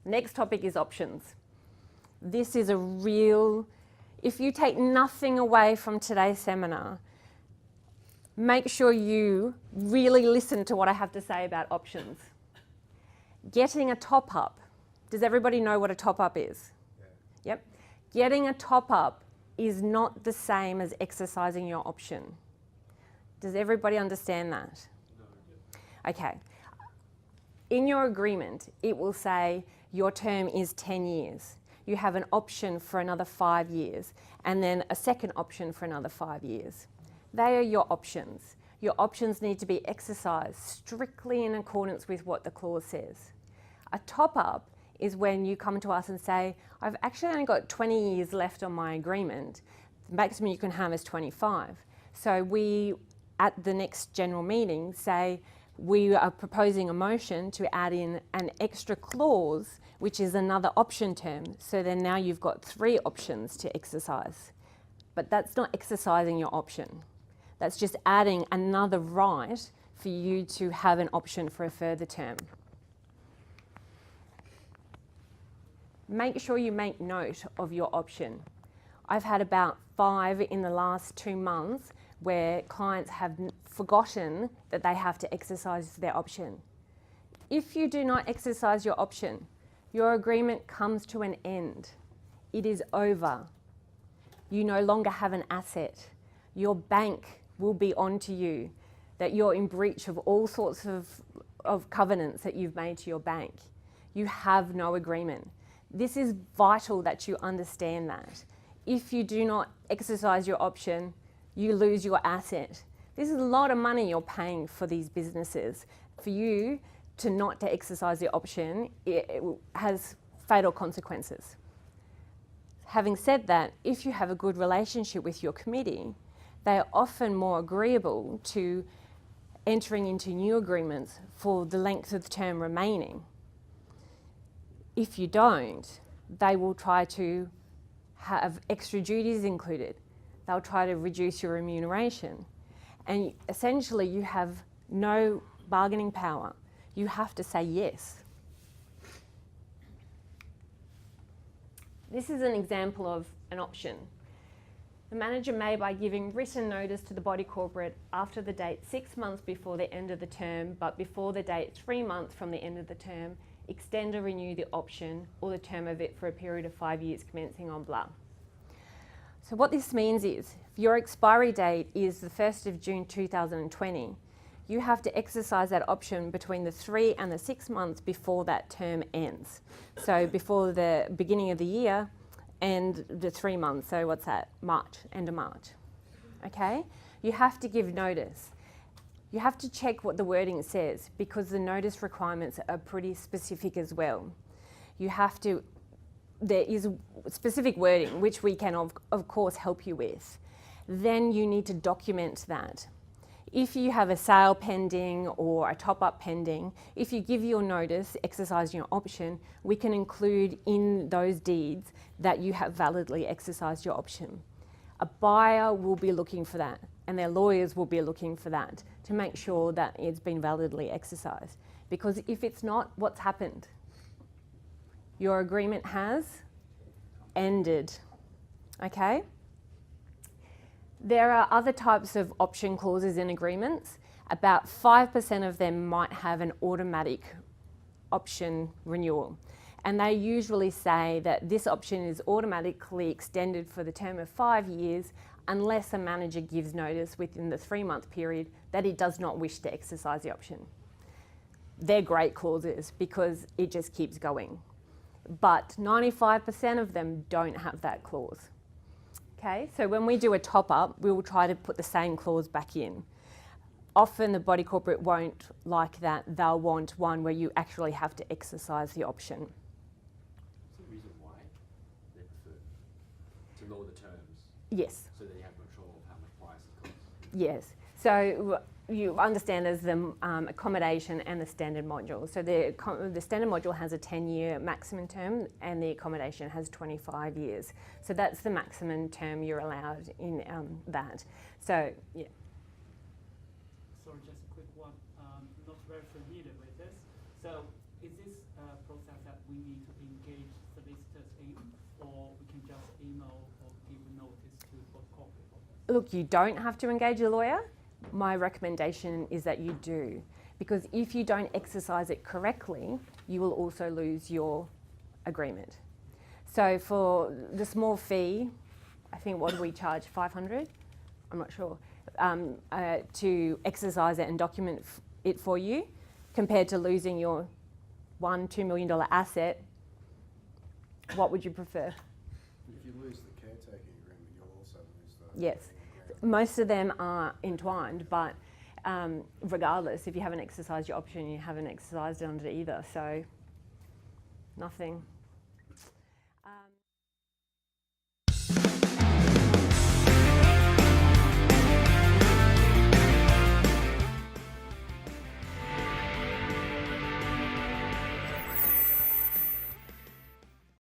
Next topic is options. This is a real, if you take nothing away from today's seminar, make sure you really listen to what I have to say about options. Getting a top-up. Does everybody know what a top-up is? Yeah. Yep. Getting a top-up is not the same as exercising your option. Does everybody understand that? No. Okay. In your agreement, it will say your term is 10 years. You have an option for another 5 years, and then a second option for another 5 years. They are your options. Your options need to be exercised strictly in accordance with what the clause says. A top-up is when you come to us and say, I've actually only got 20 years left on my agreement. The maximum you can have is 25. So we, at the next general meeting, say we are proposing a motion to add in an extra clause, which is another option term. So then now you've got 3 options to exercise. But that's not exercising your option. That's just adding another right for you to have an option for a further term. Make sure you make note of your option. I've had about 5 in the last 2 months where clients have forgotten that they have to exercise their option. If you do not exercise your option, your agreement comes to an end. It is over. You no longer have an asset. Your bank will be onto you that you're in breach of all sorts of covenants that you've made to your bank. You have no agreement. This is vital that you understand that. If you do not exercise your option, you lose your asset. This is a lot of money you're paying for these businesses. For you to not to exercise the option, it has fatal consequences. Having said that, if you have a good relationship with your committee, they are often more agreeable to entering into new agreements for the length of the term remaining. If you don't, they will try to have extra duties included. They'll try to reduce your remuneration. And essentially you have no bargaining power. You have to say yes. This is an example of an option. The manager may, by giving written notice to the body corporate after the date 6 months before the end of the term, but before the date 3 months from the end of the term, extend or renew the option or the term of it for a period of 5 years commencing on blah. So what this means is, if your expiry date is the 1st of June 2020, you have to exercise that option between the 3 and the 6 months before that term ends. So before the beginning of the year and the 3 months, so what's that? March, end of March. Okay? You have to give notice. You have to check what the wording says because the notice requirements are pretty specific as well. You have to, there is specific wording which we can of course help you with. Then you need to document that. If you have a sale pending or a top-up pending, if you give your notice, exercising your option, we can include in those deeds that you have validly exercised your option. A buyer will be looking for that and their lawyers will be looking for that to make sure that it's been validly exercised. Because if it's not, what's happened? Your agreement has ended, okay? There are other types of option clauses in agreements. About 5% of them might have an automatic option renewal. And they usually say that this option is automatically extended for the term of 5 years unless a manager gives notice within the 3-month period that he does not wish to exercise the option. They're great clauses because it just keeps going. But 95% of them don't have that clause. Okay, so when we do a top-up, we will try to put the same clause back in. Often the body corporate won't like that. They'll want one where you actually have to exercise the option. What's the reason why they prefer to lower the terms? Yes. So that you have control of how much price it costs? Yes. So you understand there's the accommodation and the standard module. So the standard module has a 10-year maximum term and the accommodation has 25 years. So that's the maximum term you're allowed in that. So, yeah. Sorry, just a quick one. I'm not very familiar with this. So is this a process that we need to be look, you don't have to engage a lawyer. My recommendation is that you do, because if you don't exercise it correctly, you will also lose your agreement. So for the small fee, I think, what do we charge, 500? I'm not sure, to exercise it and document it for you, compared to losing your $1-2 million asset. What would you prefer? If you lose the caretaking agreement, you'll also lose the... Yes, most of them are entwined, but regardless, if you haven't exercised your option, you haven't exercised it under either, so nothing.